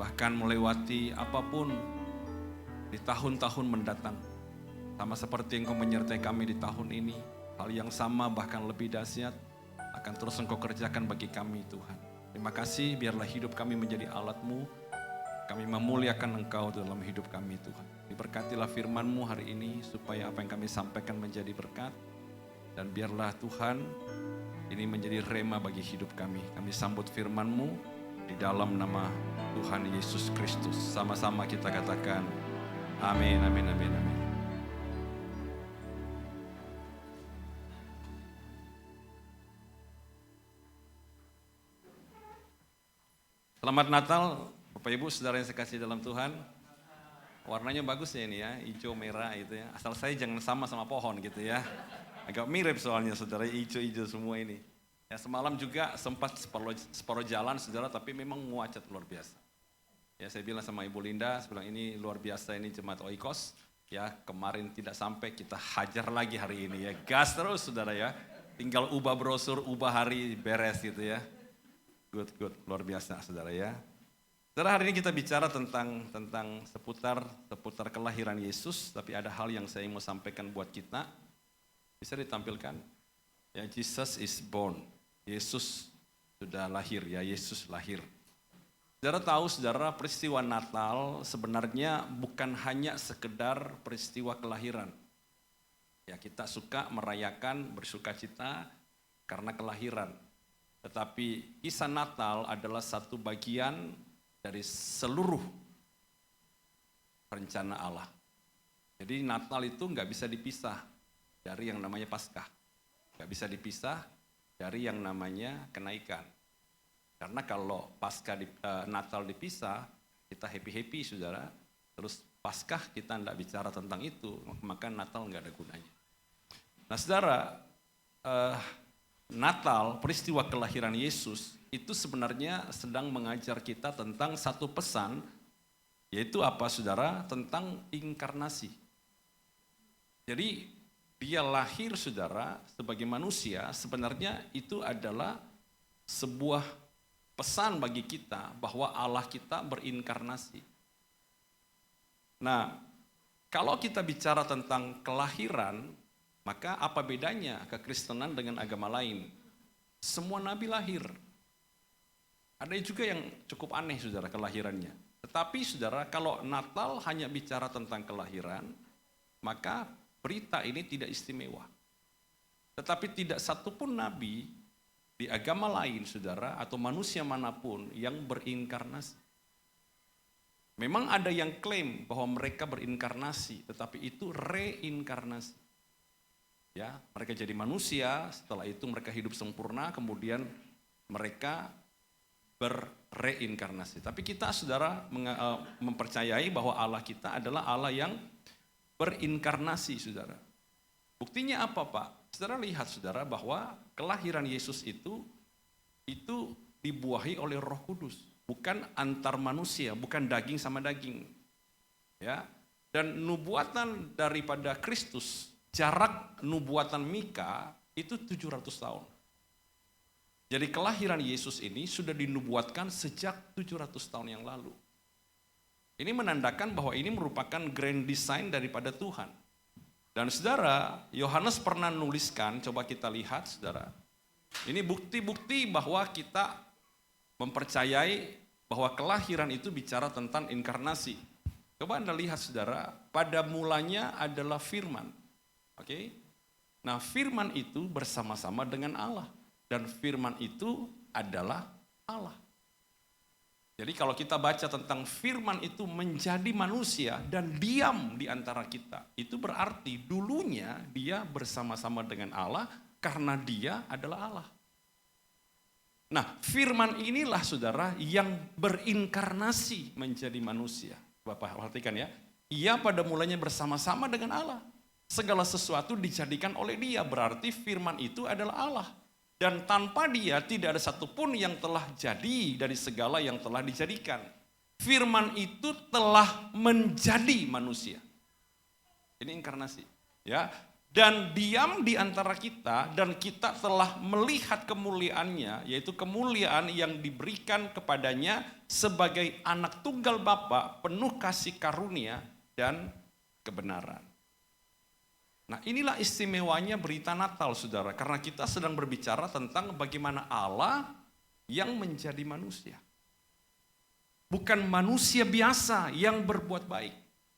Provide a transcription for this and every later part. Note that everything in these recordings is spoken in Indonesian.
bahkan melewati apapun di tahun-tahun mendatang. Sama seperti Engkau menyertai kami di tahun ini, hal yang sama bahkan lebih dahsyat akan terus Engkau kerjakan bagi kami Tuhan. Terima kasih, biarlah hidup kami menjadi alat-Mu. Kami memuliakan Engkau dalam hidup kami Tuhan. Diberkatilah firman-Mu hari ini supaya apa yang kami sampaikan menjadi berkat. Dan biarlah Tuhan ini menjadi rema bagi hidup kami. Kami sambut firman-Mu di dalam nama Tuhan Yesus Kristus. Sama-sama kita katakan amin, amin, amin, amin. Selamat Natal Bapak Ibu Saudara yang saya kasih dalam Tuhan. Warnanya bagus ya ini ya, hijau merah itu ya. Asal saya jangan sama pohon gitu ya. Agak mirip soalnya saudara, hijau-hijau semua ini. Ya, semalam juga sempat separuh jalan saudara, tapi memang macet luar biasa. Ya, saya bilang sama Ibu Linda, saya bilang ini luar biasa ini jemaat Oikos. Ya, kemarin tidak sampai, kita hajar lagi hari ini ya. Gas terus saudara ya. Tinggal ubah brosur, ubah hari, beres gitu ya. Good, luar biasa saudara ya. Saudara, hari ini kita bicara tentang seputar kelahiran Yesus, tapi ada hal yang saya mau sampaikan buat kita. Bisa ditampilkan? Ya, Jesus is born. Yesus sudah lahir ya, Yesus lahir. Saudara tahu, saudara, peristiwa Natal sebenarnya bukan hanya sekedar peristiwa kelahiran. Ya, kita suka merayakan bersukacita karena kelahiran. Tetapi kisah Natal adalah satu bagian dari seluruh rencana Allah. Jadi Natal itu nggak bisa dipisah dari yang namanya Paskah. Nggak bisa dipisah dari yang namanya kenaikan. Karena kalau Natal dipisah, kita happy-happy saudara. Terus Paskah kita nggak bicara tentang itu, maka Natal nggak ada gunanya. Nah saudara, Natal, peristiwa kelahiran Yesus, itu sebenarnya sedang mengajar kita tentang satu pesan, yaitu apa saudara? Tentang inkarnasi. Jadi dia lahir saudara sebagai manusia, sebenarnya itu adalah sebuah pesan bagi kita bahwa Allah kita berinkarnasi. Nah, kalau kita bicara tentang kelahiran, maka apa bedanya kekristenan dengan agama lain? Semua nabi lahir. Ada juga yang cukup aneh saudara kelahirannya. Tetapi saudara, kalau Natal hanya bicara tentang kelahiran, maka berita ini tidak istimewa. Tetapi tidak satupun nabi di agama lain saudara, atau manusia manapun yang berinkarnasi. Memang ada yang klaim bahwa mereka berinkarnasi, tetapi itu reinkarnasi. Ya, mereka jadi manusia, setelah itu mereka hidup sempurna, kemudian mereka berreinkarnasi. Tapi kita saudara mempercayai bahwa Allah kita adalah Allah yang berinkarnasi saudara. Buktinya apa Pak? Saudara lihat saudara bahwa kelahiran Yesus itu dibuahi oleh Roh Kudus. Bukan antar manusia, bukan daging sama daging. Ya. Dan nubuatan daripada Kristus, jarak nubuatan Mika itu 700 tahun. Jadi kelahiran Yesus ini sudah dinubuatkan sejak 700 tahun yang lalu. Ini menandakan bahwa ini merupakan grand design daripada Tuhan. Dan saudara, Yohanes pernah nuliskan, coba kita lihat saudara. Ini bukti-bukti bahwa kita mempercayai bahwa kelahiran itu bicara tentang inkarnasi. Coba Anda lihat saudara, pada mulanya adalah firman. Oke? Nah, firman itu bersama-sama dengan Allah. Dan firman itu adalah Allah. Jadi kalau kita baca tentang firman itu menjadi manusia dan diam di antara kita, itu berarti dulunya dia bersama-sama dengan Allah karena dia adalah Allah. Nah, firman inilah saudara yang berinkarnasi menjadi manusia. Bapak perhatikan ya, ia pada mulanya bersama-sama dengan Allah. Segala sesuatu dijadikan oleh dia, berarti firman itu adalah Allah. Dan tanpa dia tidak ada satupun yang telah jadi dari segala yang telah dijadikan. Firman itu telah menjadi manusia. Ini inkarnasi. Ya, dan diam di antara kita, dan kita telah melihat kemuliaannya, yaitu kemuliaan yang diberikan kepadanya sebagai anak tunggal Bapa, penuh kasih karunia dan kebenaran. Nah, inilah istimewanya berita Natal, saudara, karena kita sedang berbicara tentang bagaimana Allah yang menjadi manusia. Bukan manusia biasa yang berbuat baik,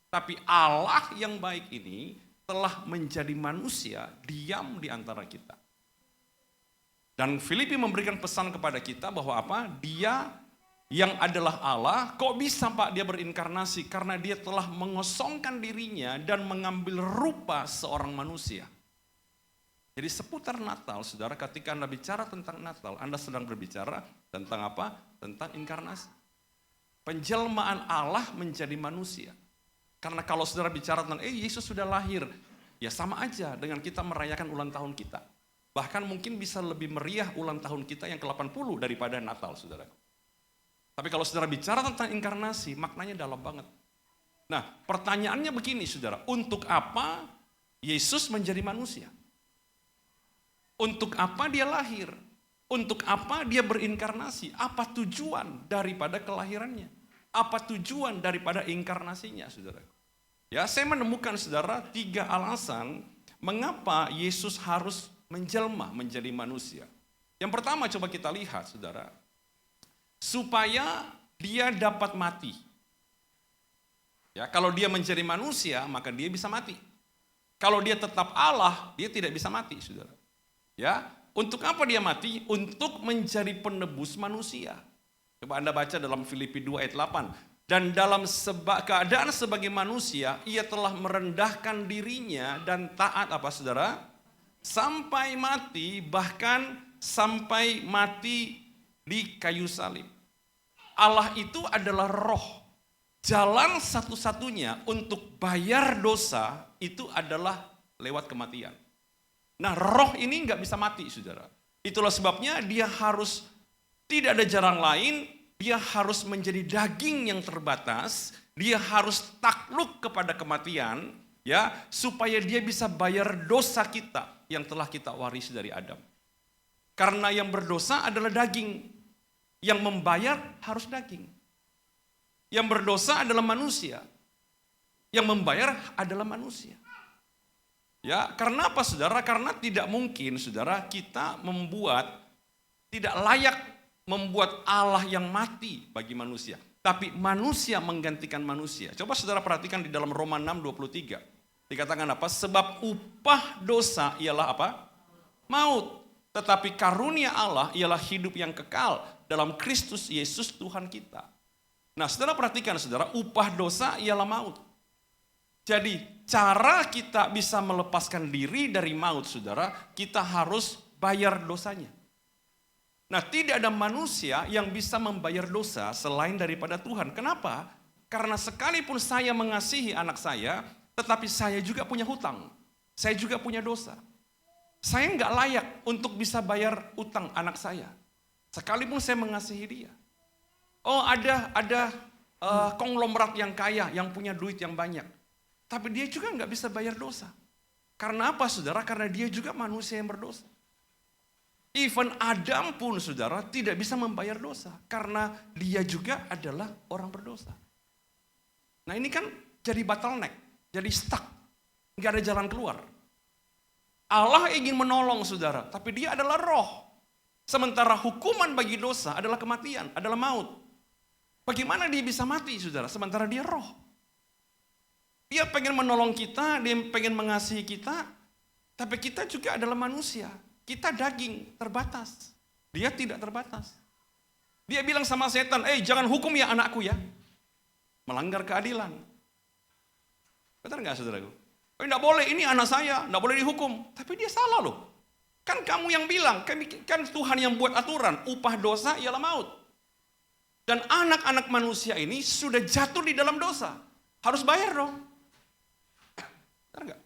tapi Allah yang baik ini telah menjadi manusia, diam di antara kita. Dan Filipi memberikan pesan kepada kita bahwa apa? Dia yang adalah Allah, kok bisa Pak dia berinkarnasi? Karena dia telah mengosongkan dirinya dan mengambil rupa seorang manusia. Jadi seputar Natal, saudara, ketika Anda bicara tentang Natal, Anda sedang berbicara tentang apa? Tentang inkarnasi. Penjelmaan Allah menjadi manusia. Karena kalau saudara bicara tentang, Yesus sudah lahir, ya sama aja dengan kita merayakan ulang tahun kita. Bahkan mungkin bisa lebih meriah ulang tahun kita yang ke-80 daripada Natal, saudara. Tapi kalau saudara bicara tentang inkarnasi, maknanya dalam banget. Nah, pertanyaannya begini, saudara. Untuk apa Yesus menjadi manusia? Untuk apa dia lahir? Untuk apa dia berinkarnasi? Apa tujuan daripada kelahirannya? Apa tujuan daripada inkarnasinya, saudara? Ya, saya menemukan, saudara, 3 alasan mengapa Yesus harus menjelma menjadi manusia. Yang pertama, coba kita lihat, saudara, supaya dia dapat mati. Ya, kalau dia menjadi manusia, maka dia bisa mati. Kalau dia tetap Allah, dia tidak bisa mati, saudara. Ya, untuk apa dia mati? Untuk menjadi penebus manusia. Coba Anda baca dalam Filipi 2 ayat 8. Dan dalam keadaan sebagai manusia, ia telah merendahkan dirinya dan taat apa, saudara? Sampai mati, bahkan sampai mati di kayu salib. Allah itu adalah roh. Jalan satu-satunya untuk bayar dosa itu adalah lewat kematian. Nah, roh ini nggak bisa mati, saudara. Itulah sebabnya dia harus, tidak ada jalan lain, dia harus menjadi daging yang terbatas, dia harus takluk kepada kematian, ya, supaya dia bisa bayar dosa kita yang telah kita warisi dari Adam. Karena yang berdosa adalah daging, yang membayar harus daging. Yang berdosa adalah manusia, yang membayar adalah manusia. Ya, karena apa, saudara? Karena tidak mungkin, saudara, kita tidak layak membuat Allah yang mati bagi manusia. Tapi manusia menggantikan manusia. Coba saudara perhatikan di dalam Roma 6:23. Dikatakan apa? Sebab upah dosa ialah apa? Maut. Tetapi karunia Allah ialah hidup yang kekal dalam Kristus Yesus Tuhan kita. Nah, saudara perhatikan, saudara, upah dosa ialah maut. Jadi cara kita bisa melepaskan diri dari maut, saudara, kita harus bayar dosanya. Nah, tidak ada manusia yang bisa membayar dosa selain daripada Tuhan. Kenapa? Karena sekalipun saya mengasihi anak saya, tetapi saya juga punya hutang. Saya juga punya dosa. Saya nggak layak untuk bisa bayar utang anak saya. Sekalipun saya mengasihi dia. Oh, ada konglomerat yang kaya, yang punya duit yang banyak. Tapi dia juga nggak bisa bayar dosa. Karena apa, saudara? Karena dia juga manusia yang berdosa. Even Adam pun, saudara, tidak bisa membayar dosa. Karena dia juga adalah orang berdosa. Nah, ini kan jadi bottleneck, jadi stuck. Nggak ada jalan keluar. Allah ingin menolong, saudara, tapi dia adalah roh. Sementara hukuman bagi dosa adalah kematian, adalah maut. Bagaimana dia bisa mati, saudara, sementara dia roh? Dia pengen menolong kita, dia pengen mengasihi kita, tapi kita juga adalah manusia. Kita daging, terbatas. Dia tidak terbatas. Dia bilang sama setan, jangan hukum ya anakku ya. Melanggar keadilan. Benar nggak, saudaraku? Enggak boleh, ini anak saya, enggak boleh dihukum. Tapi dia salah loh. Kan kamu yang bilang, kan Tuhan yang buat aturan, upah dosa ialah maut. Dan anak-anak manusia ini sudah jatuh di dalam dosa. Harus bayar dong. Benar nggak?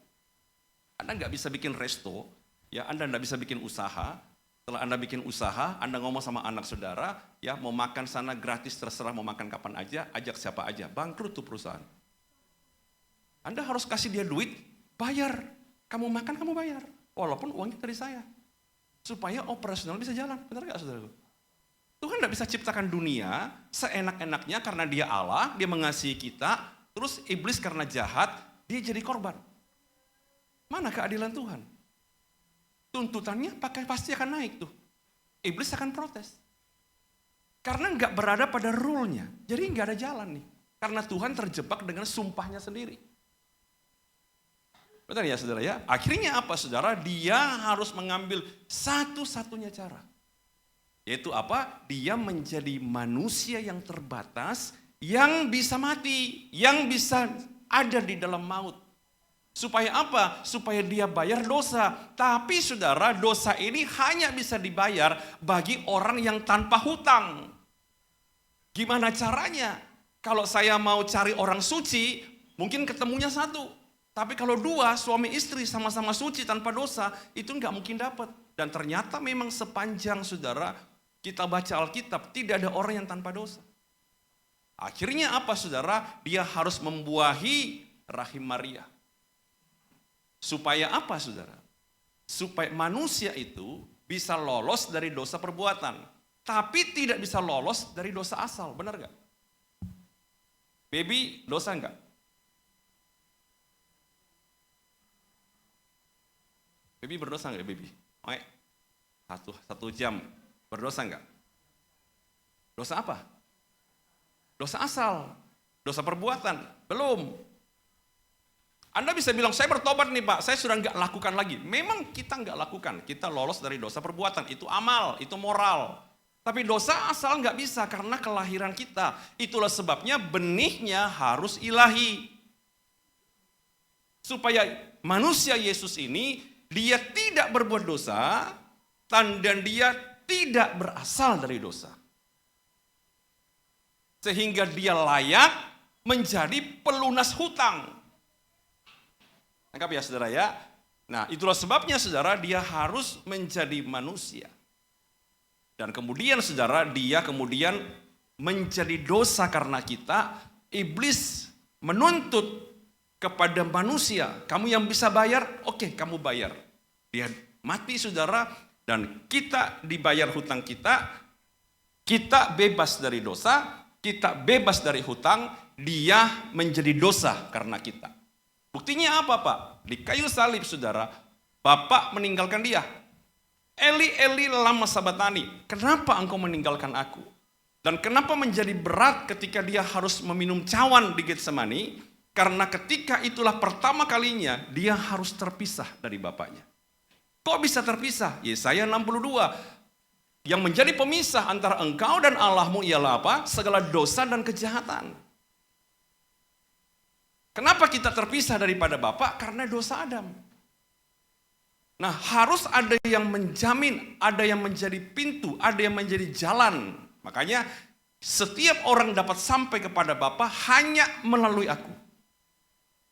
Anda nggak bisa bikin resto, ya, Anda nggak bisa bikin usaha. Setelah Anda bikin usaha, Anda ngomong sama anak saudara, ya, mau makan sana gratis, terserah mau makan kapan aja, ajak siapa aja. Bangkrut tuh perusahaan. Anda harus kasih dia duit, bayar. Kamu makan, kamu bayar. Walaupun uangnya dari saya. Supaya operasional bisa jalan. Benar gak saudaraku? Tuhan tidak bisa ciptakan dunia seenak-enaknya karena dia Allah, dia mengasihi kita, terus iblis karena jahat, dia jadi korban. Mana keadilan Tuhan? Tuntutannya pasti akan naik tuh. Iblis akan protes. Karena nggak berada pada rule-nya, jadi nggak ada jalan nih. Karena Tuhan terjebak dengan sumpahnya sendiri. Betul ya saudara ya? Akhirnya apa saudara? Dia harus mengambil satu-satunya cara. Yaitu apa? Dia menjadi manusia yang terbatas, yang bisa mati, yang bisa ada di dalam maut. Supaya apa? Supaya dia bayar dosa. Tapi saudara, dosa ini hanya bisa dibayar bagi orang yang tanpa hutang. Gimana caranya? Kalau saya mau cari orang suci, mungkin ketemunya satu. Tapi kalau dua, suami istri sama-sama suci tanpa dosa, itu nggak mungkin dapat. Dan ternyata memang sepanjang saudara, kita baca Alkitab, tidak ada orang yang tanpa dosa. Akhirnya apa saudara? Dia harus membuahi rahim Maria. Supaya apa saudara? Supaya manusia itu bisa lolos dari dosa perbuatan. Tapi tidak bisa lolos dari dosa asal, benar gak? Baby dosa enggak? Baby berdosa enggak baby? Oke. Satu jam berdosa enggak? Dosa apa? Dosa asal. Dosa perbuatan? Belum. Anda bisa bilang, saya bertobat nih Pak, saya sudah enggak lakukan lagi. Memang kita enggak lakukan, kita lolos dari dosa perbuatan. Itu amal, itu moral. Tapi dosa asal nggak bisa karena kelahiran kita. Itulah sebabnya benihnya harus ilahi. Supaya manusia Yesus ini, dia tidak berbuat dosa, dan dia tidak berasal dari dosa. Sehingga dia layak menjadi pelunas hutang. Anggap ya saudara ya. Nah itulah sebabnya saudara, dia harus menjadi manusia. Dan kemudian saudara, dia kemudian menjadi dosa karena kita. Iblis menuntut kepada manusia, kamu yang bisa bayar, oke, kamu bayar. Dia mati saudara, dan kita dibayar hutang kita bebas dari dosa, kita bebas dari hutang, dia menjadi dosa karena kita. Buktinya apa Pak? Di kayu salib saudara, Bapak meninggalkan dia. Eli, Eli lama sabatani, kenapa engkau meninggalkan aku? Dan kenapa menjadi berat ketika dia harus meminum cawan di Getsemani? Karena ketika itulah pertama kalinya dia harus terpisah dari bapaknya. Kok bisa terpisah? Yesaya 62. Yang menjadi pemisah antara engkau dan Allahmu ialah apa? Segala dosa dan kejahatan. Kenapa kita terpisah daripada Bapa? Karena dosa Adam. Nah harus ada yang menjamin, ada yang menjadi pintu, ada yang menjadi jalan. Makanya setiap orang dapat sampai kepada Bapa hanya melalui aku.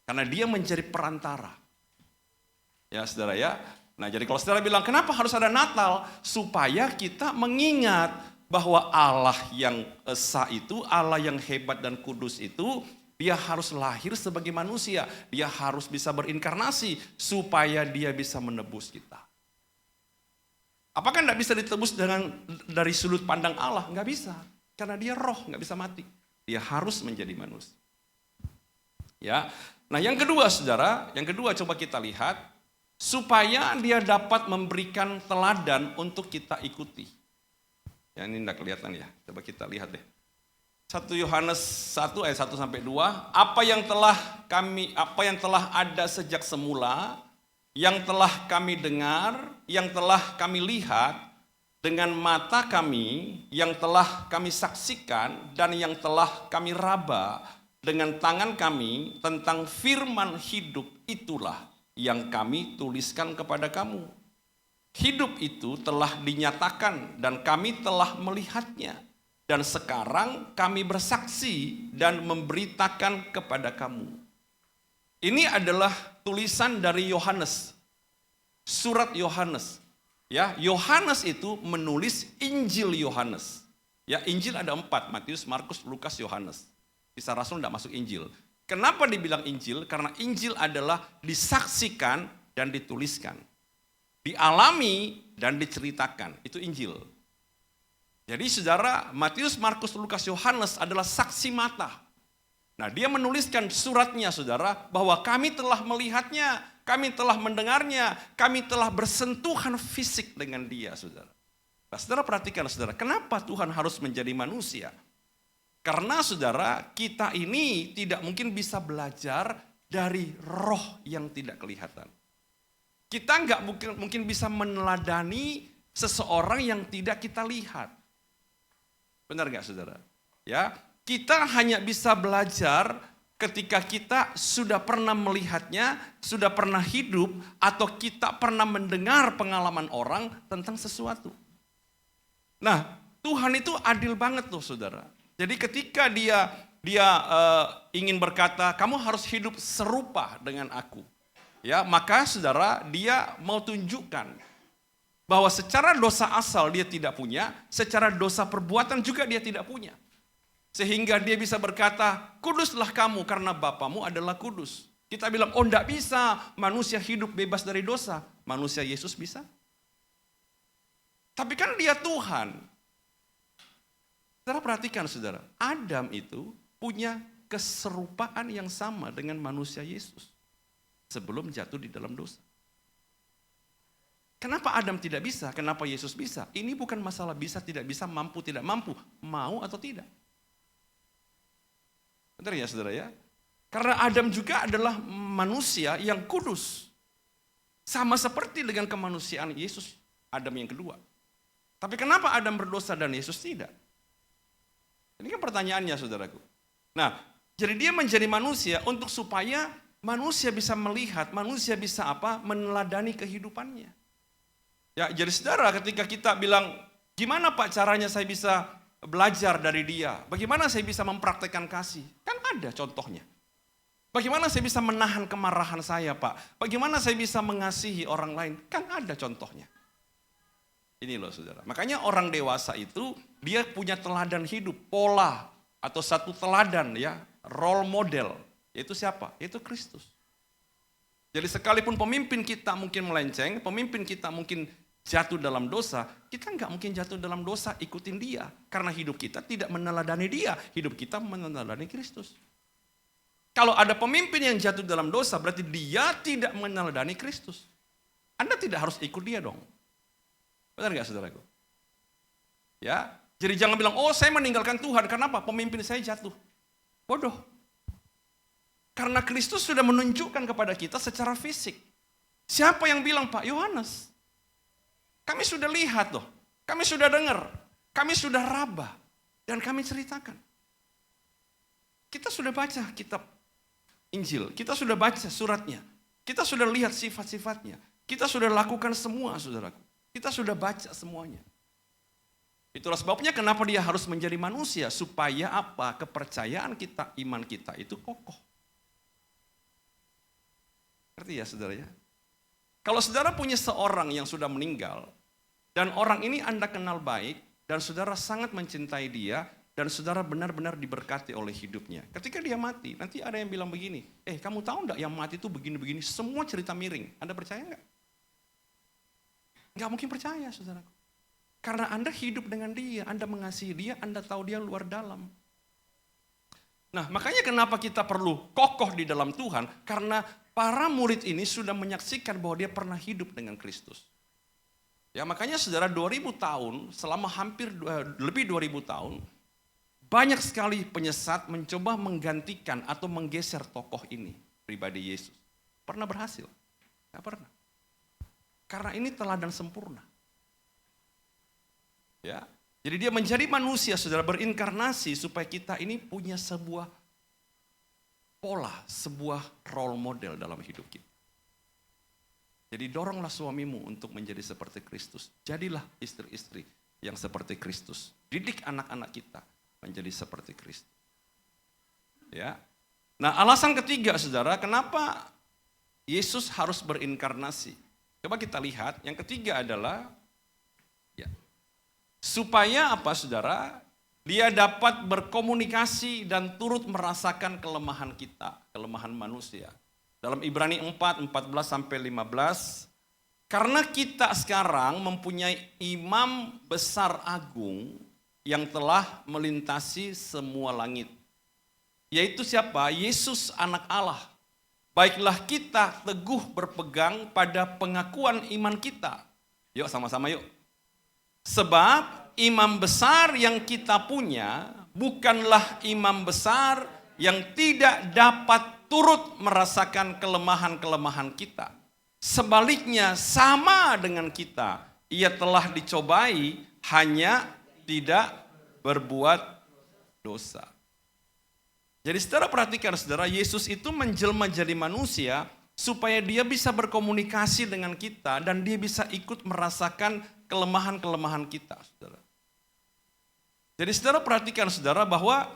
Karena dia menjadi perantara. Ya saudara ya. Nah jadi kalau saudara bilang kenapa harus ada Natal? Supaya kita mengingat bahwa Allah yang esa itu, Allah yang hebat dan kudus itu, dia harus lahir sebagai manusia. Dia harus bisa berinkarnasi supaya dia bisa menebus kita. Apakah tidak bisa ditebus dari sudut pandang Allah? Nggak bisa. Karena dia roh, nggak bisa mati. Dia harus menjadi manusia. Ya. Nah yang kedua saudara, yang kedua coba kita lihat. Supaya dia dapat memberikan teladan untuk kita ikuti. Ya ini tidak kelihatan ya. Coba kita lihat deh. 1 Yohanes 1 ayat 1 sampai 2, apa yang telah ada sejak semula, yang telah kami dengar, yang telah kami lihat dengan mata kami, yang telah kami saksikan dan yang telah kami raba dengan tangan kami tentang firman hidup itulah yang kami tuliskan kepada kamu. Hidup itu telah dinyatakan dan kami telah melihatnya. Dan sekarang kami bersaksi dan memberitakan kepada kamu. Ini adalah tulisan dari Yohanes. Surat Yohanes. Ya, Yohanes itu menulis Injil Yohanes. Ya, Injil ada 4, Matius, Markus, Lukas, Yohanes. Kisah Rasul tidak masuk Injil. Kenapa dibilang Injil? Karena Injil adalah disaksikan dan dituliskan. Dialami dan diceritakan. Itu Injil. Jadi saudara, Matius, Markus, Lukas, Yohanes adalah saksi mata. Nah, dia menuliskan suratnya saudara, bahwa kami telah melihatnya, kami telah mendengarnya, kami telah bersentuhan fisik dengan dia saudara. Nah, saudara perhatikan saudara, kenapa Tuhan harus menjadi manusia? Karena saudara, kita ini tidak mungkin bisa belajar dari roh yang tidak kelihatan. Kita nggak mungkin bisa meneladani seseorang yang tidak kita lihat. Benar nggak saudara? Ya, kita hanya bisa belajar ketika kita sudah pernah melihatnya, sudah pernah hidup, atau kita pernah mendengar pengalaman orang tentang sesuatu. Nah, Tuhan itu adil banget loh saudara. Jadi ketika dia ingin berkata, kamu harus hidup serupa dengan aku. Ya, maka saudara, dia mau tunjukkan bahwa secara dosa asal dia tidak punya, secara dosa perbuatan juga dia tidak punya. Sehingga dia bisa berkata, kuduslah kamu karena Bapamu adalah kudus. Kita bilang, oh enggak bisa manusia hidup bebas dari dosa. Manusia Yesus bisa. Tapi kan dia Tuhan. Saudara perhatikan saudara, Adam itu punya keserupaan yang sama dengan manusia Yesus. Sebelum jatuh di dalam dosa. Kenapa Adam tidak bisa? Kenapa Yesus bisa? Ini bukan masalah bisa, tidak bisa, mampu, tidak mampu. Mau atau tidak. Benar ya saudara ya? Karena Adam juga adalah manusia yang kudus. Sama seperti dengan kemanusiaan Yesus, Adam yang kedua. Tapi kenapa Adam berdosa dan Yesus tidak? Ini kan pertanyaannya saudaraku. Nah, jadi dia menjadi manusia untuk supaya manusia bisa melihat, manusia bisa meneladani kehidupannya. Ya, jadi saudara ketika kita bilang, gimana Pak caranya saya bisa belajar dari dia? Bagaimana saya bisa mempraktekkan kasih? Kan ada contohnya. Bagaimana saya bisa menahan kemarahan saya Pak? Bagaimana saya bisa mengasihi orang lain? Kan ada contohnya. Ini loh saudara. Makanya orang dewasa itu dia punya teladan hidup, pola atau satu teladan ya, role model. Yaitu siapa? Yaitu Kristus. Jadi sekalipun pemimpin kita mungkin melenceng, pemimpin kita mungkin jatuh dalam dosa, kita nggak mungkin jatuh dalam dosa ikutin dia. Karena hidup kita tidak meneladani dia, hidup kita meneladani Kristus. Kalau ada pemimpin yang jatuh dalam dosa, berarti dia tidak meneladani Kristus. Anda tidak harus ikut dia dong. Benar nggak saudaraku? Ya, jadi jangan bilang, oh saya meninggalkan Tuhan, kenapa? Pemimpin saya jatuh. Bodoh. Karena Kristus sudah menunjukkan kepada kita secara fisik. Siapa yang bilang Pak? Yohanes. Kami sudah lihat loh, kami sudah dengar, kami sudah raba, dan kami ceritakan. Kita sudah baca kitab Injil, kita sudah baca suratnya, kita sudah lihat sifat-sifatnya, kita sudah lakukan semua saudaraku. Kita sudah baca semuanya. Itulah sebabnya kenapa dia harus menjadi manusia, supaya apa? Kepercayaan kita, iman kita itu kokoh. Ngerti ya saudara ya? Kalau saudara punya seorang yang sudah meninggal, dan orang ini Anda kenal baik, dan saudara sangat mencintai dia, dan saudara benar-benar diberkati oleh hidupnya. Ketika dia mati, nanti ada yang bilang begini, kamu tahu enggak yang mati itu begini-begini, semua cerita miring. Anda percaya enggak? Enggak mungkin percaya saudaraku. Karena Anda hidup dengan dia, Anda mengasihi dia, Anda tahu dia luar dalam. Nah, makanya kenapa kita perlu kokoh di dalam Tuhan, karena para murid ini sudah menyaksikan bahwa dia pernah hidup dengan Kristus. Ya, makanya saudara 2000 tahun, selama hampir lebih 2000 tahun, banyak sekali penyesat mencoba menggantikan atau menggeser tokoh ini, pribadi Yesus. Pernah berhasil? Enggak pernah. Karena ini teladan sempurna. Ya, jadi dia menjadi manusia, saudara, berinkarnasi supaya kita ini punya sebuah pola, sebuah role model dalam hidup kita. Jadi doronglah suamimu untuk menjadi seperti Kristus. Jadilah istri-istri yang seperti Kristus. Didik anak-anak kita menjadi seperti Kristus. Ya. Nah, alasan ketiga, saudara, kenapa Yesus harus berinkarnasi? Coba kita lihat, yang ketiga adalah supaya apa saudara? Dia dapat berkomunikasi dan turut merasakan kelemahan kita, kelemahan manusia. Dalam Ibrani 4, 14-15, karena kita sekarang mempunyai imam besar agung yang telah melintasi semua langit. Yaitu siapa? Yesus anak Allah. Baiklah kita teguh berpegang pada pengakuan iman kita. Yuk sama-sama yuk. Sebab imam besar yang kita punya bukanlah imam besar yang tidak dapat turut merasakan kelemahan-kelemahan kita. Sebaliknya sama dengan kita, ia telah dicobai hanya tidak berbuat dosa. Jadi saudara perhatikan saudara, Yesus itu menjelma jadi manusia supaya dia bisa berkomunikasi dengan kita dan dia bisa ikut merasakan kelemahan-kelemahan kita, saudara. Jadi saudara perhatikan saudara bahwa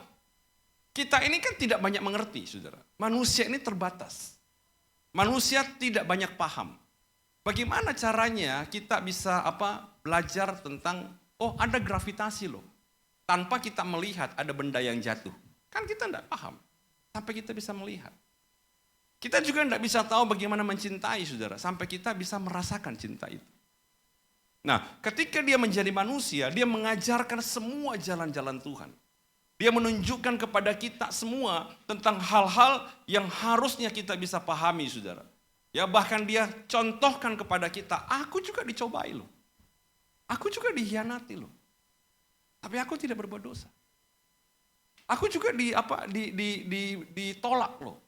kita ini kan tidak banyak mengerti, saudara. Manusia ini terbatas. Manusia tidak banyak paham. Bagaimana caranya kita bisa belajar tentang ada gravitasi loh. Tanpa kita melihat ada benda yang jatuh. Kan kita tidak paham. Sampai kita bisa melihat. Kita juga tidak bisa tahu bagaimana mencintai saudara. Sampai kita bisa merasakan cinta itu. Nah, ketika dia menjadi manusia, dia mengajarkan semua jalan-jalan Tuhan. Dia menunjukkan kepada kita semua tentang hal-hal yang harusnya kita bisa pahami, saudara. Ya, bahkan dia contohkan kepada kita, aku juga dicobai loh. Aku juga dikhianati loh. Tapi aku tidak berbuat dosa. Aku juga ditolak loh.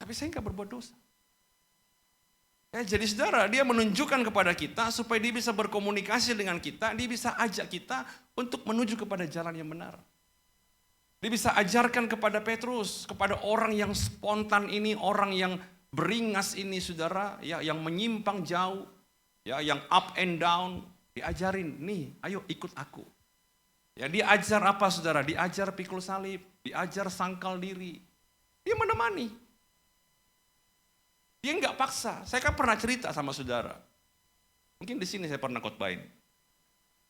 Tapi saya nggak berbuat dosa. Ya, jadi saudara, dia menunjukkan kepada kita supaya dia bisa berkomunikasi dengan kita, dia bisa ajak kita untuk menuju kepada jalan yang benar. Dia bisa ajarkan kepada Petrus, kepada orang yang spontan ini, orang yang beringas ini saudara, ya, yang menyimpang jauh, ya, yang up and down, diajarin, nih ayo ikut aku. Ya, dia ajar apa saudara? Diajar pikul salib, diajar sangkal diri. Dia menemani. Dia nggak paksa. Saya kan pernah cerita sama saudara. Mungkin di sini saya pernah khotbahin.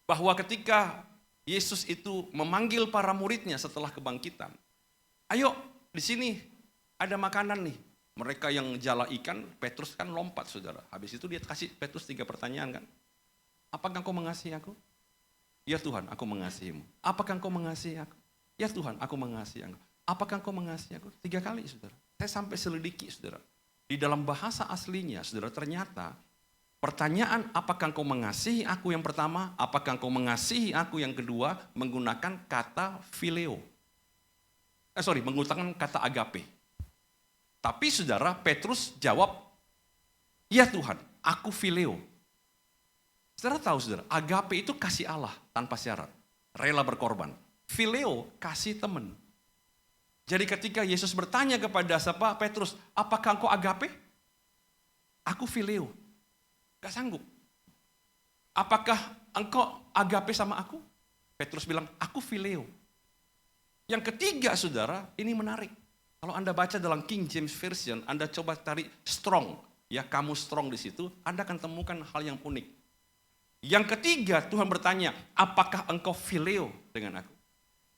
Bahwa ketika Yesus itu memanggil para muridnya setelah kebangkitan. Ayo, di sini ada makanan nih. Mereka yang jala ikan, Petrus kan lompat saudara. Habis itu dia kasih Petrus 3 pertanyaan kan. Apakah engkau mengasihi aku? Ya Tuhan, aku mengasihimu. Apakah engkau mengasihi aku? Ya Tuhan, aku mengasihi engkau. Apakah engkau mengasihi aku? 3 kali saudara. Saya sampai selidiki saudara. Di dalam bahasa aslinya saudara ternyata pertanyaan apakah engkau mengasihi aku yang pertama, apakah engkau mengasihi aku yang kedua menggunakan kata phileo. Menggunakan kata agape. Tapi saudara Petrus jawab, ya Tuhan, aku phileo. Saudara tahu saudara, agape itu kasih Allah tanpa syarat, rela berkorban. Phileo kasih teman. Jadi ketika Yesus bertanya kepada Petrus, apakah engkau agape? Aku phileo. Gak sanggup. Apakah engkau agape sama aku? Petrus bilang, aku phileo. Yang ketiga saudara, ini menarik. Kalau Anda baca dalam King James Version, Anda coba cari strong. Ya, kamu strong di situ, Anda akan temukan hal yang unik. Yang ketiga, Tuhan bertanya, apakah engkau phileo dengan aku?